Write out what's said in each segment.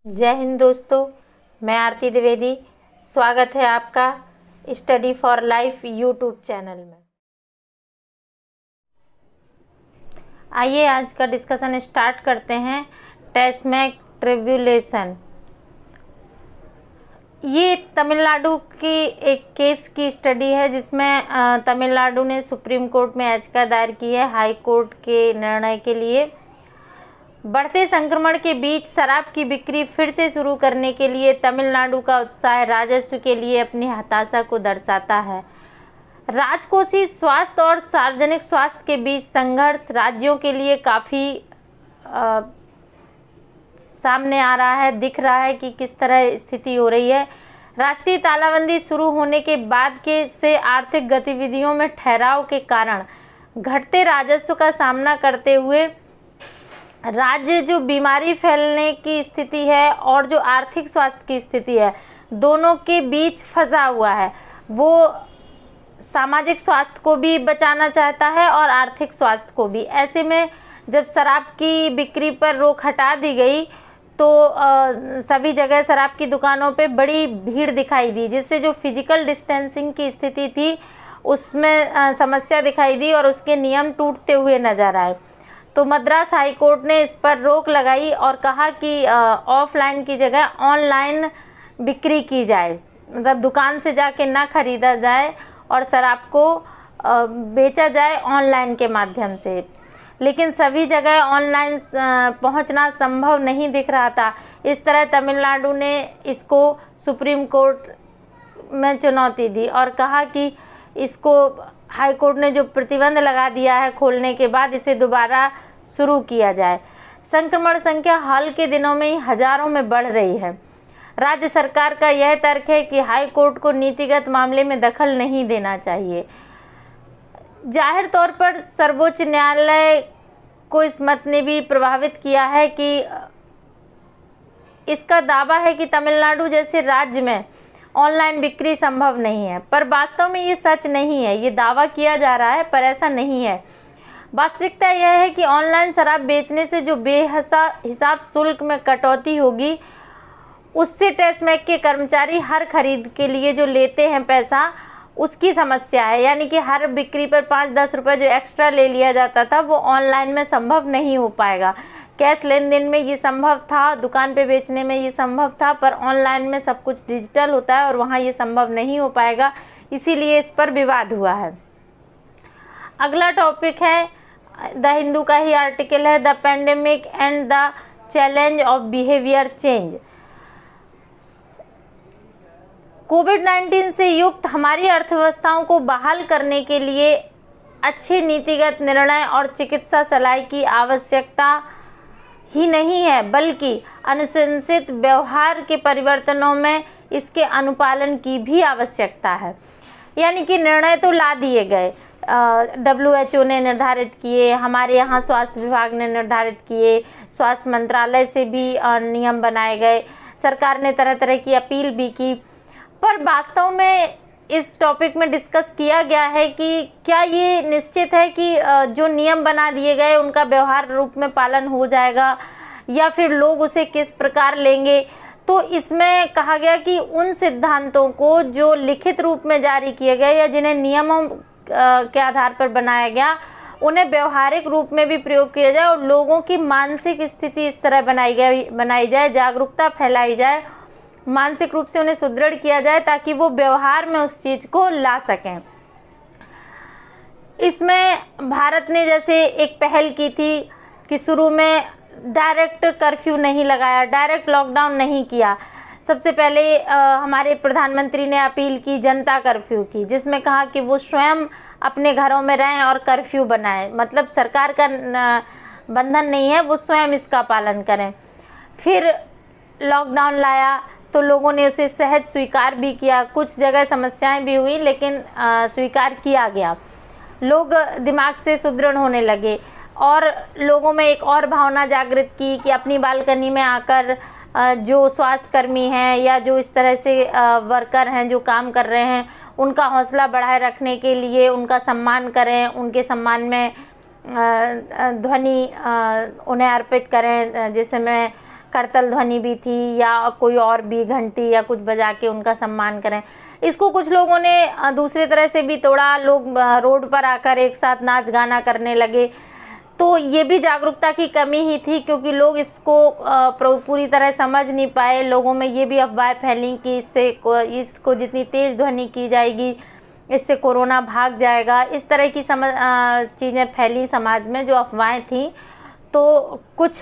जय हिंद दोस्तों, मैं आरती द्विवेदी। स्वागत है आपका study for life YouTube channel में। आइए आज का डिस्कशन स्टार्ट करते हैं। टेस्मेक ट्रिब्यूलेशन, ये तमिलनाडु की एक केस की स्टडी है जिसमें तमिलनाडु ने सुप्रीम कोर्ट में याचिका दायर की है हाई कोर्ट के निर्णय के लिए। बढ़ते संक्रमण के बीच शराब की बिक्री फिर से शुरू करने के लिए तमिलनाडु का उत्साह राजस्व के लिए अपनी हताशा को दर्शाता है। राजकोषीय स्वास्थ्य और सार्वजनिक स्वास्थ्य के बीच संघर्ष राज्यों के लिए काफ़ी सामने आ रहा है, दिख रहा है कि किस तरह स्थिति हो रही है। राष्ट्रीय तालाबंदी शुरू होने के बाद से आर्थिक गतिविधियों में ठहराव के कारण घटते राजस्व का सामना करते हुए राज्य जो बीमारी फैलने की स्थिति है और जो आर्थिक स्वास्थ्य की स्थिति है, दोनों के बीच फंसा हुआ है। वो सामाजिक स्वास्थ्य को भी बचाना चाहता है और आर्थिक स्वास्थ्य को भी। ऐसे में जब शराब की बिक्री पर रोक हटा दी गई तो सभी जगह शराब की दुकानों पे बड़ी भीड़ दिखाई दी, जिससे जो फिजिकल डिस्टेंसिंग की स्थिति थी उसमें समस्या दिखाई दी और उसके नियम टूटते हुए नजर आए। तो मद्रास हाई कोर्ट ने इस पर रोक लगाई और कहा कि ऑफलाइन की जगह ऑनलाइन बिक्री की जाए, मतलब दुकान से जाके ना खरीदा जाए और शराब को बेचा जाए ऑनलाइन के माध्यम से। लेकिन सभी जगह ऑनलाइन पहुंचना संभव नहीं दिख रहा था। इस तरह तमिलनाडु ने इसको सुप्रीम कोर्ट में चुनौती दी और कहा कि इसको हाई कोर्ट ने जो प्रतिबंध लगा दिया है खोलने के बाद, इसे दोबारा शुरू किया जाए। संक्रमण संख्या हाल के दिनों में ही हजारों में बढ़ रही है। राज्य सरकार का यह तर्क है कि हाई कोर्ट को नीतिगत मामले में दखल नहीं देना चाहिए। जाहिर तौर पर सर्वोच्च न्यायालय को इस मत ने भी प्रभावित किया है कि इसका दावा है कि तमिलनाडु जैसे राज्य में ऑनलाइन बिक्री संभव नहीं है, पर वास्तव में ये सच नहीं है। ये दावा किया जा रहा है पर ऐसा नहीं है। वास्तविकता यह है कि ऑनलाइन शराब बेचने से जो बेहिसाब शुल्क में कटौती होगी, उससे टेस्मेक के कर्मचारी हर खरीद के लिए जो लेते हैं पैसा, उसकी समस्या है। यानी कि हर बिक्री पर 5-10 रुपये जो एक्स्ट्रा ले लिया जाता था वो ऑनलाइन में संभव नहीं हो पाएगा। कैश लेन देन में ये संभव था, दुकान पे बेचने में ये संभव था, पर ऑनलाइन में सब कुछ डिजिटल होता है और वहाँ ये संभव नहीं हो पाएगा। इसीलिए इस पर विवाद हुआ है। अगला टॉपिक है, द हिंदू का ही आर्टिकल है, the pandemic and the challenge of behaviour change. कोविड-19 से युक्त हमारी अर्थव्यवस्थाओं को बहाल करने के लिए अच्छे नीतिगत निर्णय और चिकित्सा सलाह की आवश्यकता ही नहीं है, बल्कि अनुशंसित व्यवहार के परिवर्तनों में इसके अनुपालन की भी आवश्यकता है। यानी कि निर्णय तो ला दिए गए, WHO ने निर्धारित किए, हमारे यहाँ स्वास्थ्य विभाग ने निर्धारित किए, स्वास्थ्य मंत्रालय से भी नियम बनाए गए, सरकार ने तरह तरह की अपील भी की, पर वास्तव में इस टॉपिक में डिस्कस किया गया है कि क्या ये निश्चित है कि जो नियम बना दिए गए उनका व्यवहार रूप में पालन हो जाएगा या फिर लोग उसे किस प्रकार लेंगे। तो इसमें कहा गया कि उन सिद्धांतों को जो लिखित रूप में जारी किए गए या जिन्हें नियमों के आधार पर बनाया गया, उन्हें व्यवहारिक रूप में भी प्रयोग किया जाए और लोगों की मानसिक स्थिति इस तरह बनाई जाए, जागरूकता फैलाई जाए, मानसिक रूप से उन्हें सुदृढ़ किया जाए ताकि वो व्यवहार में उस चीज को ला सकें। इसमें भारत ने जैसे एक पहल की थी कि शुरू में डायरेक्ट कर्फ्यू नहीं लगाया, डायरेक्ट लॉकडाउन नहीं किया। सबसे पहले हमारे प्रधानमंत्री ने अपील की जनता कर्फ्यू की, जिसमें कहा कि वो स्वयं अपने घरों में रहें और कर्फ्यू बनाएं, मतलब सरकार का बंधन नहीं है, वो स्वयं इसका पालन करें। फिर लॉकडाउन लाया तो लोगों ने उसे सहज स्वीकार भी किया। कुछ जगह समस्याएं भी हुई लेकिन स्वीकार किया गया। लोग दिमाग से सुदृढ़ होने लगे और लोगों में एक और भावना जागृत की कि अपनी बालकनी में आकर जो स्वास्थ्यकर्मी हैं या जो इस तरह से वर्कर हैं जो काम कर रहे हैं, उनका हौसला बढ़ाए रखने के लिए उनका सम्मान करें, उनके सम्मान में ध्वनि उन्हें अर्पित करें, जिस समय करतल ध्वनि भी थी या कोई और भी घंटी या कुछ बजा के उनका सम्मान करें। इसको कुछ लोगों ने दूसरी तरह से भी तोड़ा, लोग रोड पर आकर एक साथ नाच गाना करने लगे। तो ये भी जागरूकता की कमी ही थी, क्योंकि लोग इसको पूरी तरह समझ नहीं पाए। लोगों में ये भी अफवाह फैली कि इसको जितनी तेज ध्वनि की जाएगी इससे कोरोना भाग जाएगा। इस तरह की चीज़ें फैली समाज में, जो अफवाहें थीं। तो कुछ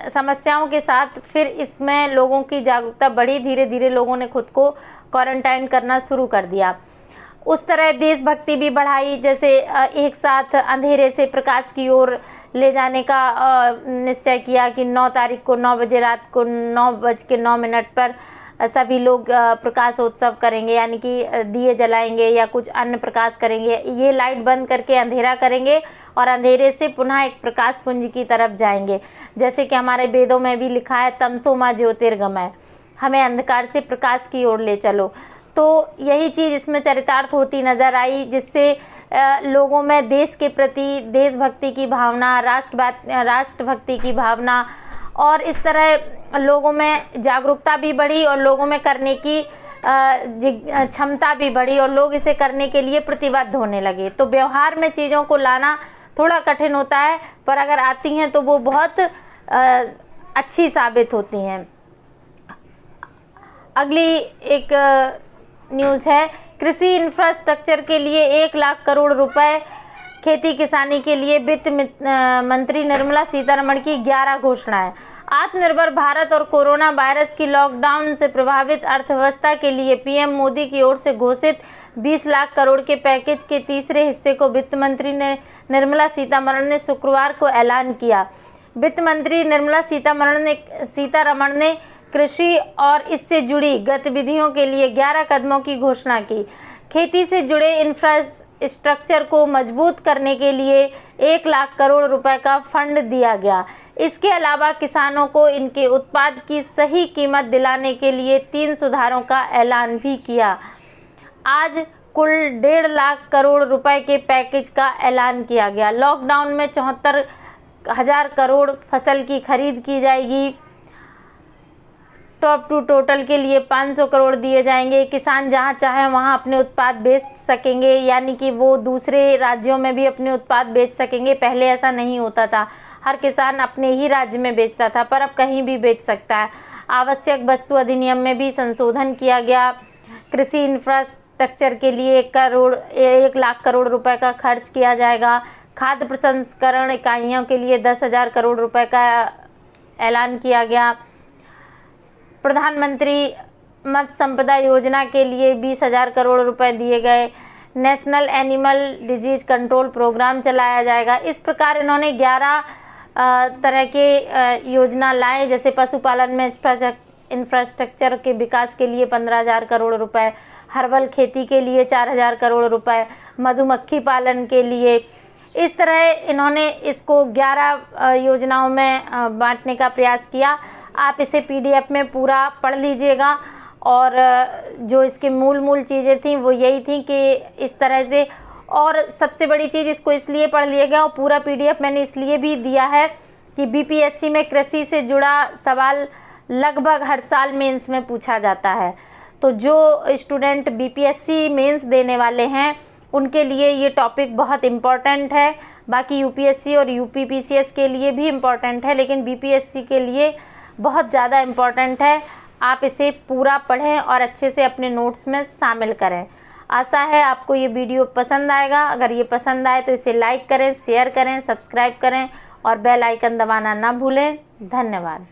समस्याओं के साथ फिर इसमें लोगों की जागरूकता बढ़ी, धीरे धीरे लोगों ने खुद को क्वारंटाइन करना शुरू कर दिया। उस तरह देशभक्ति भी बढ़ाई, जैसे एक साथ अंधेरे से प्रकाश की ओर ले जाने का निश्चय किया कि 9 तारीख को 9 बजे रात को 9:09 पर सभी लोग प्रकाशोत्सव करेंगे, यानी कि दिए जलाएंगे या कुछ अन्य प्रकाश करेंगे। ये लाइट बंद करके अंधेरा करेंगे और अंधेरे से पुनः एक प्रकाश पुंज की तरफ जाएंगे। जैसे कि हमारे वेदों में भी लिखा है, तमसो मा ज्योतिर्गमय, हमें अंधकार से प्रकाश की ओर ले चलो। तो यही चीज़ इसमें चरितार्थ होती नज़र आई, जिससे लोगों में देश के प्रति देशभक्ति की भावना, राष्ट्रभक्ति की भावना और इस तरह लोगों में जागरूकता भी बढ़ी और लोगों में करने की क्षमता भी बढ़ी और लोग इसे करने के लिए प्रतिबद्ध होने लगे। तो व्यवहार में चीज़ों को लाना थोड़ा कठिन होता है, पर अगर आती हैं तो वो बहुत अच्छी साबित होती हैं। अगली एक न्यूज़ है, कृषि इंफ्रास्ट्रक्चर के लिए 1 लाख करोड़ रुपए, खेती किसानी के लिए वित्त मंत्री निर्मला सीतारमण की 11 घोषणाएं। आत्मनिर्भर भारत और कोरोना वायरस की लॉकडाउन से प्रभावित अर्थव्यवस्था के लिए पीएम मोदी की ओर से घोषित 20 लाख करोड़ के पैकेज के तीसरे हिस्से को वित्त मंत्री निर्मला सीतारमण ने शुक्रवार को ऐलान किया। वित्त मंत्री निर्मला सीतारमण ने कृषि और इससे जुड़ी गतिविधियों के लिए 11 कदमों की घोषणा की। खेती से जुड़े इंफ्रास्ट्रक्चर को मजबूत करने के लिए 1 लाख करोड़ रुपए का फंड दिया गया। इसके अलावा किसानों को इनके उत्पाद की सही कीमत दिलाने के लिए 3 सुधारों का ऐलान भी किया। आज कुल 1.5 लाख करोड़ रुपए के पैकेज का ऐलान किया गया। लॉकडाउन में 74,000 करोड़ फसल की खरीद की जाएगी। टॉप टू टोटल के लिए 500 करोड़ दिए जाएंगे। किसान जहां चाहे वहां अपने उत्पाद बेच सकेंगे, यानी कि वो दूसरे राज्यों में भी अपने उत्पाद बेच सकेंगे। पहले ऐसा नहीं होता था, हर किसान अपने ही राज्य में बेचता था, पर अब कहीं भी बेच सकता है। आवश्यक वस्तु अधिनियम में भी संशोधन किया गया। कृषि इंफ्रास्ट्रक्चर के लिए 1 लाख करोड़ रुपए का खर्च किया जाएगा। खाद्य प्रसंस्करण इकाइयों के लिए 10,000 करोड़ रुपए का ऐलान किया गया। प्रधानमंत्री मत्स्य संपदा योजना के लिए 20,000 करोड़ रुपए दिए गए। National animal disease control programme चलाया जाएगा। इस प्रकार इन्होंने 11 तरह के योजना लाए, जैसे पशुपालन में इंफ्रास्ट्रक्चर के विकास के लिए 15,000 करोड़ रुपए, हर्बल खेती के लिए 4,000 करोड़ रुपए, मधुमक्खी पालन के लिए। इस तरह इन्होंने इसको 11 योजनाओं में बांटने का प्रयास किया। आप इसे PDF में पूरा पढ़ लीजिएगा। और जो इसके मूल चीज़ें थी वो यही थी कि इस तरह से, और सबसे बड़ी चीज़ इसको इसलिए पढ़ लिएगा और पूरा PDF मैंने इसलिए भी दिया है कि BPSC में कृषि से जुड़ा सवाल लगभग हर साल मेंस में पूछा जाता है। तो जो स्टूडेंट BPSC मेंस देने वाले हैं उनके लिए ये टॉपिक बहुत इम्पॉर्टेंट है। बाकी UPSC और UPPCS के लिए भी इम्पॉर्टेंट है, लेकिन BPSC के लिए बहुत ज़्यादा इम्पॉर्टेंट है। आप इसे पूरा पढ़ें और अच्छे से अपने नोट्स में शामिल करें। आशा है आपको ये वीडियो पसंद आएगा। अगर ये पसंद आए तो इसे लाइक करें, शेयर करें, सब्सक्राइब करें और बेल आइकन दबाना ना भूलें। धन्यवाद।